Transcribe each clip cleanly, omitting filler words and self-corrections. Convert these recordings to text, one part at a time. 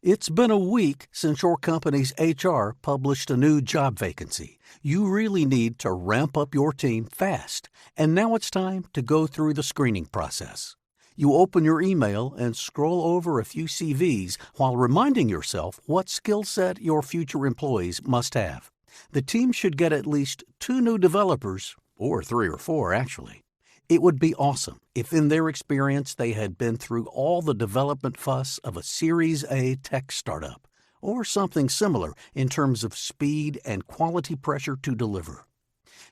It's been a week since your company's HR published a new job vacancy. You really need to ramp up your team fast, and now it's time to go through the screening process. You open your email and scroll over a few CVs while reminding yourself what skill set your future employees must have. The team should get at least 2 new developers, or 3 or 4 actually. It would be awesome if in their experience they had been through all the development fuss of a Series A tech startup, or something similar in terms of speed and quality pressure to deliver.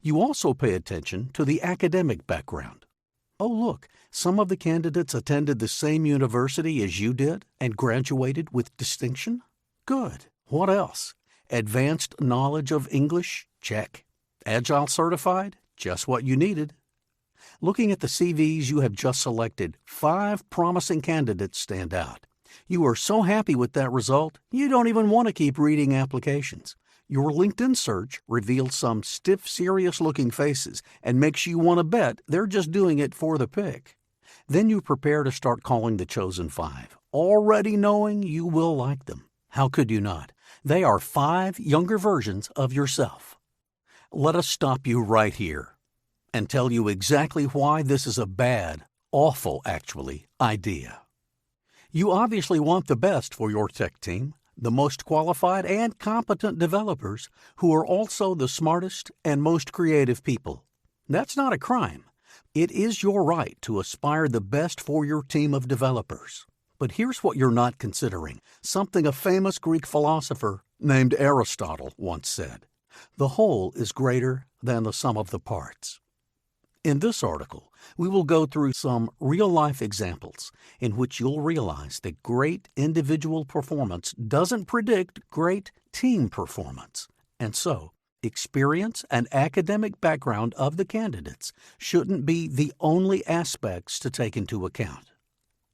You also pay attention to the academic background. Oh, look, some of the candidates attended the same university as you did and graduated with distinction? Good. What else? Advanced knowledge of English? Check. Agile certified? Just what you needed. Looking at the CVs you have just selected, 5 promising candidates stand out. You are so happy with that result, you don't even want to keep reading applications. Your LinkedIn search reveals some stiff, serious-looking faces and makes you want to bet they're just doing it for the pick. Then you prepare to start calling the chosen 5, already knowing you will like them. How could you not? They are 5 younger versions of yourself. Let us stop you right here and tell you exactly why this is a bad, awful, actually, idea. You obviously want the best for your tech team, the most qualified and competent developers who are also the smartest and most creative people. That's not a crime. It is your right to aspire the best for your team of developers. But here's what you're not considering, something a famous Greek philosopher named Aristotle once said: "The whole is greater than the sum of the parts." In this article, we will go through some real-life examples in which you'll realize that great individual performance doesn't predict great team performance. And so, experience and academic background of the candidates shouldn't be the only aspects to take into account.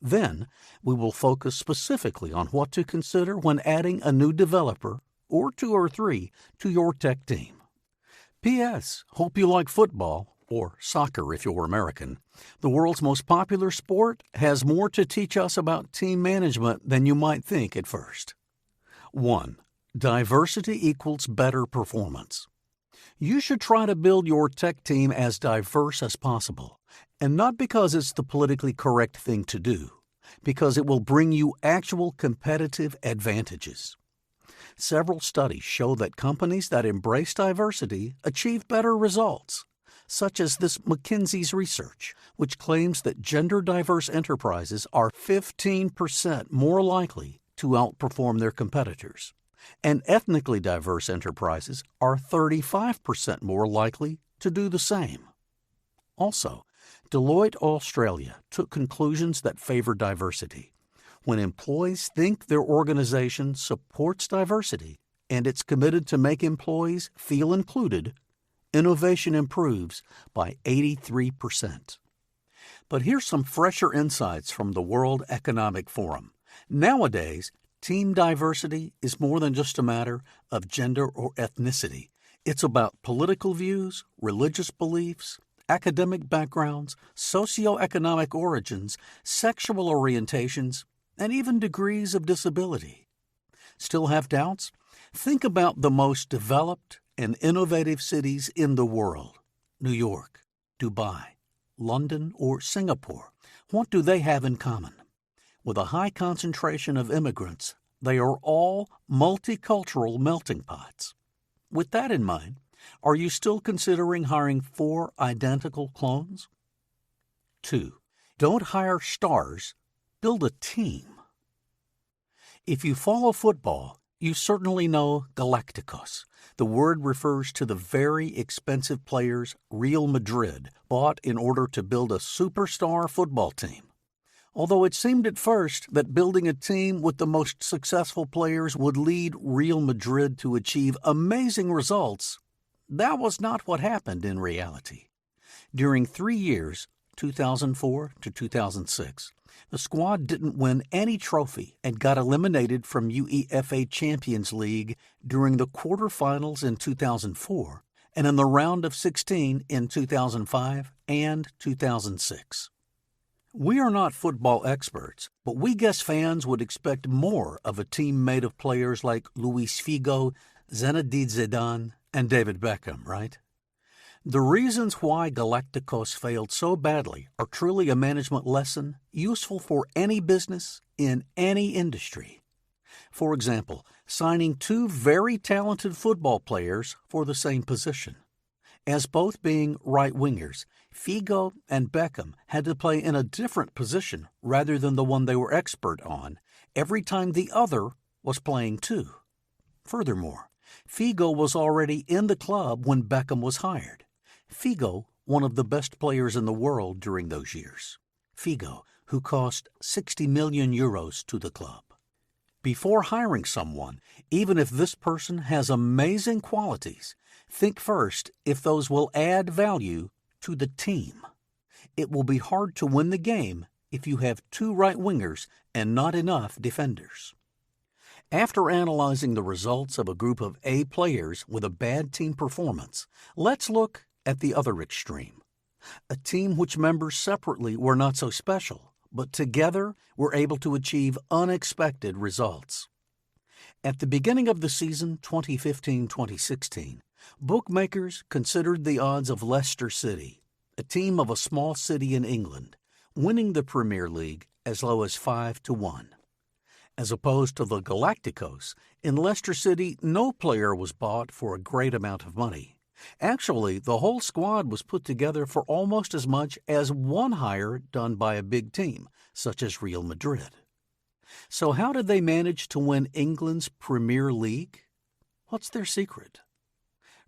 Then, we will focus specifically on what to consider when adding a new developer, or 2 or 3, to your tech team. P.S. Hope you like football, or soccer if you're American. The world's most popular sport has more to teach us about team management than you might think at first. 1. Diversity equals better performance. You should try to build your tech team as diverse as possible, and not because it's the politically correct thing to do, because it will bring you actual competitive advantages. Several studies show that companies that embrace diversity achieve better results, such as this McKinsey's research, which claims that gender-diverse enterprises are 15% more likely to outperform their competitors, and ethnically diverse enterprises are 35% more likely to do the same. Also, Deloitte Australia took conclusions that favor diversity. When employees think their organization supports diversity and it's committed to make employees feel included, innovation improves by 83%. But here's some fresher insights from the World Economic Forum. Nowadays, team diversity is more than just a matter of gender or ethnicity. It's about political views, religious beliefs, academic backgrounds, socioeconomic origins, sexual orientations, and even degrees of disability. Still have doubts? Think about the most developed and innovative cities in the world: New York, Dubai, London, or Singapore. What do they have in common? With a high concentration of immigrants, they are all multicultural melting pots. With that in mind, are you still considering hiring 4 identical clones? 2. Don't hire stars, build a team. If you follow football, you certainly know Galacticos. The word refers to the very expensive players Real Madrid bought in order to build a superstar football team. Although it seemed at first that building a team with the most successful players would lead Real Madrid to achieve amazing results, that was not what happened in reality. During 3 years, 2004 to 2006, the squad didn't win any trophy and got eliminated from UEFA Champions League during the quarterfinals in 2004 and in the round of 16 in 2005 and 2006. We are not football experts, but we guess fans would expect more of a team made of players like Luis Figo, Zinedine Zidane, and David Beckham, right? The reasons why Galacticos failed so badly are truly a management lesson useful for any business in any industry. For example, signing two very talented football players for the same position. As both being right wingers, Figo and Beckham had to play in a different position rather than the one they were expert on every time the other was playing too. Furthermore, Figo was already in the club when Beckham was hired. Figo, one of the best players in the world during those years. Figo, who cost 60 million euros to the club. Before hiring someone, even if this person has amazing qualities, think first if those will add value to the team. It will be hard to win the game if you have two right wingers and not enough defenders. After analyzing the results of a group of A players with a bad team performance, let's look at the other extreme. A team which members separately were not so special, but together were able to achieve unexpected results. At the beginning of the season 2015-2016, bookmakers considered the odds of Leicester City, a team of a small city in England, winning the Premier League as low as 5-1. As opposed to the Galacticos, in Leicester City no player was bought for a great amount of money. Actually, the whole squad was put together for almost as much as one hire done by a big team, such as Real Madrid. So how did they manage to win England's Premier League? What's their secret?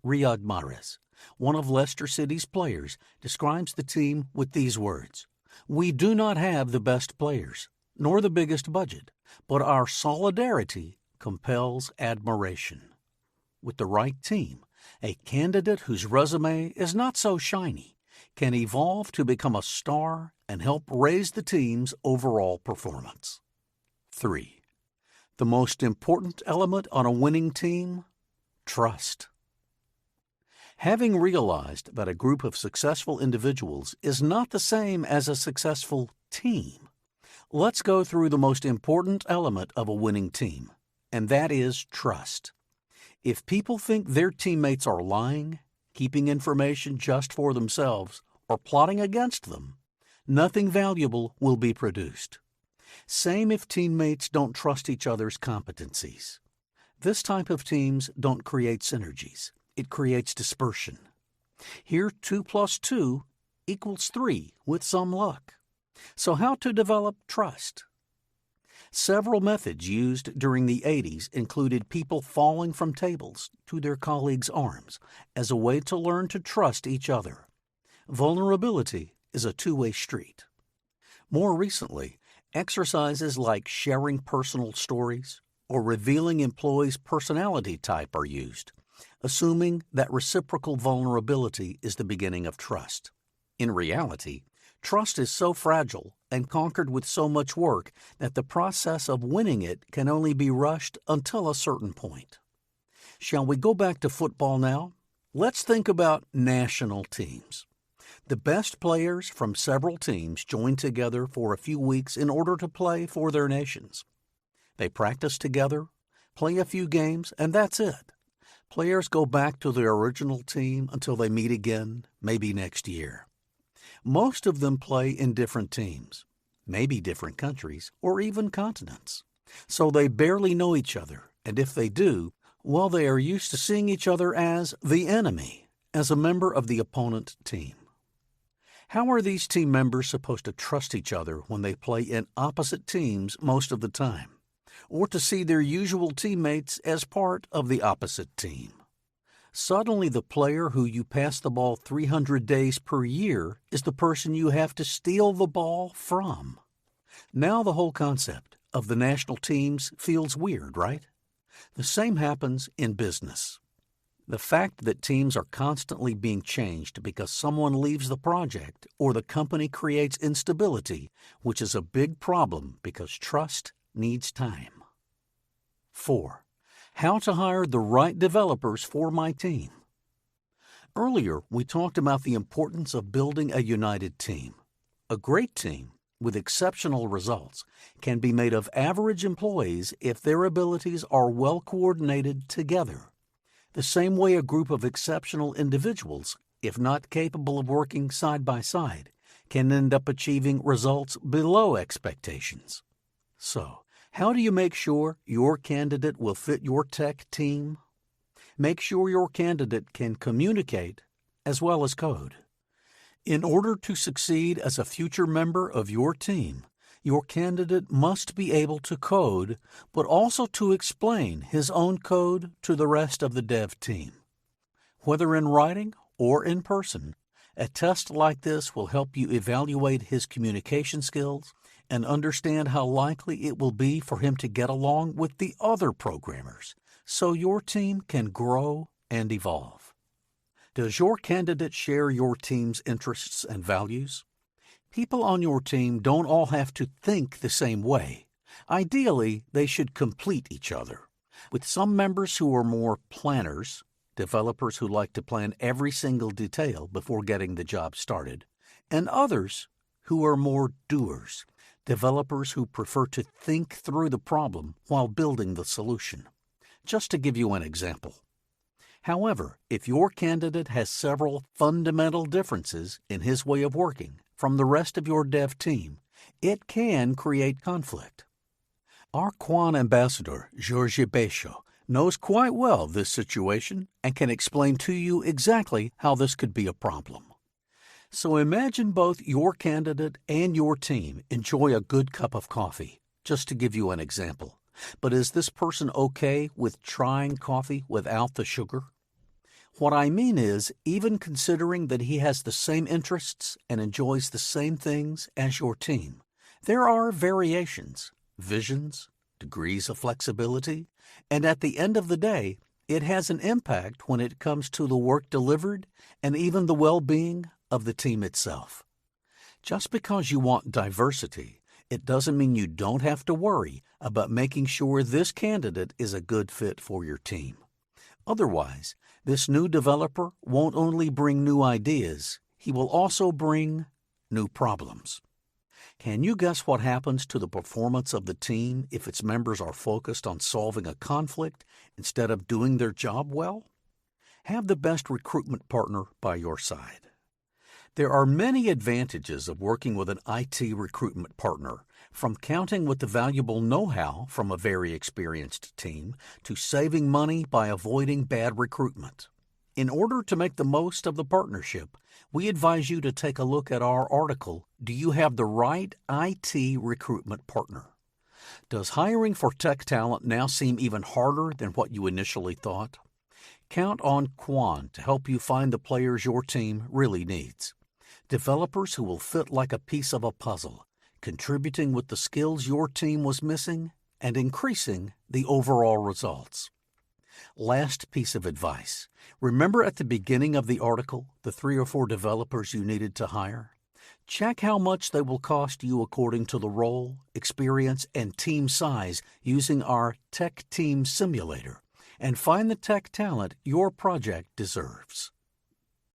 Riyad Mahrez, one of Leicester City's players, describes the team with these words: "We do not have the best players, nor the biggest budget, but our solidarity compels admiration. With the right team, a candidate whose resume is not so shiny can evolve to become a star and help raise the team's overall performance." 3. The most important element on a winning team? Trust. Having realized that a group of successful individuals is not the same as a successful team, let's go through the most important element of a winning team, and that is trust. If people think their teammates are lying, keeping information just for themselves, or plotting against them, nothing valuable will be produced. Same if teammates don't trust each other's competencies. This type of teams don't create synergies. It creates dispersion. Here 2 + 2 = 3 with some luck. So how to develop trust? Several methods used during the 80s included people falling from tables to their colleagues' arms as a way to learn to trust each other. Vulnerability is a two-way street. More recently, exercises like sharing personal stories or revealing employees' personality type are used, assuming that reciprocal vulnerability is the beginning of trust. In reality, trust is so fragile and conquered with so much work that the process of winning it can only be rushed until a certain point. Shall we go back to football now? Let's think about national teams. The best players from several teams join together for a few weeks in order to play for their nations. They practice together, play a few games, and that's it. Players go back to their original team until they meet again, maybe next year. Most of them play in different teams, maybe different countries, or even continents. So they barely know each other, and if they do, well, they are used to seeing each other as the enemy, as a member of the opponent team. How are these team members supposed to trust each other when they play in opposite teams most of the time, or to see their usual teammates as part of the opposite team? Suddenly the player who you pass the ball 300 days per year is the person you have to steal the ball from. Now the whole concept of the national teams feels weird, right? The same happens in business. The fact that teams are constantly being changed because someone leaves the project or the company creates instability, which is a big problem because trust needs time. 4. How to hire the right developers for my team. Earlier, we talked about the importance of building a united team. A great team with exceptional results can be made of average employees if their abilities are well coordinated together. The same way a group of exceptional individuals, if not capable of working side by side, can end up achieving results below expectations. So, how do you make sure your candidate will fit your tech team? Make sure your candidate can communicate as well as code. In order to succeed as a future member of your team, your candidate must be able to code, but also to explain his own code to the rest of the dev team. Whether in writing or in person, a test like this will help you evaluate his communication skills and understand how likely it will be for him to get along with the other programmers, so your team can grow and evolve. Does your candidate share your team's interests and values? People on your team don't all have to think the same way. Ideally, they should complete each other, with some members who are more planners, developers who like to plan every single detail before getting the job started, and others who are more doers, developers who prefer to think through the problem while building the solution. Just to give you an example. However, if your candidate has several fundamental differences in his way of working from the rest of your dev team, it can create conflict. Our Quan ambassador, Georges Béchot, knows quite well this situation and can explain to you exactly how this could be a problem. So imagine both your candidate and your team enjoy a good cup of coffee, just to give you an example. But is this person okay with trying coffee without the sugar? What I mean is, even considering that he has the same interests and enjoys the same things as your team, there are variations, visions, degrees of flexibility, and at the end of the day, it has an impact when it comes to the work delivered and even the well-being of the team itself. Just because you want diversity, it doesn't mean you don't have to worry about making sure this candidate is a good fit for your team. Otherwise, this new developer won't only bring new ideas, he will also bring new problems. Can you guess what happens to the performance of the team if its members are focused on solving a conflict instead of doing their job well? Have the best recruitment partner by your side. There are many advantages of working with an IT recruitment partner, from counting with the valuable know-how from a very experienced team to saving money by avoiding bad recruitment. In order to make the most of the partnership, we advise you to take a look at our article, Do You Have the Right IT Recruitment Partner? Does hiring for tech talent now seem even harder than what you initially thought? Count on Quan to help you find the players your team really needs. Developers who will fit like a piece of a puzzle, contributing with the skills your team was missing and increasing the overall results. Last piece of advice. Remember at the beginning of the article the 3 or 4 developers you needed to hire? Check how much they will cost you according to the role, experience, and team size using our Tech Team Simulator, and find the tech talent your project deserves.